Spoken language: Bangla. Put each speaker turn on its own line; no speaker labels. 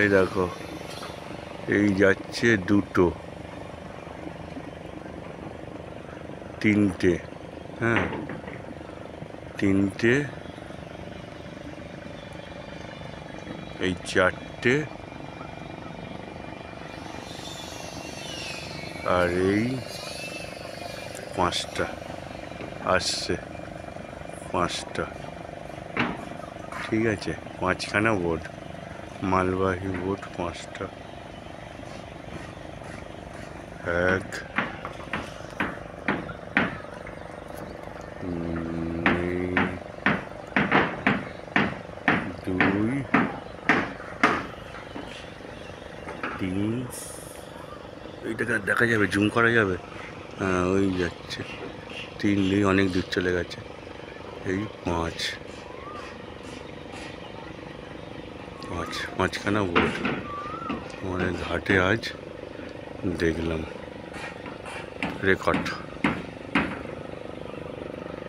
এই দেখো, এই যাচ্ছে দুটো, তিনটে, হ্যাঁ তিনটে, এই চারটে, আর এই পাঁচটা আসছে, পাঁচটা। ঠিক আছে, পাঁচখানা বোট, মালবাহী বোট পাঁচটা। এক, দুই, তিন, এইটাকে দেখা যাবে, জুম করা যাবে? হ্যাঁ, ওই যাচ্ছে, তিন, দুই অনেক দূর চলে গেছে। এই পাঁচ, পাঁচখানা বোট মানে ঘাটে আজ দেখলাম। রেকর্ড।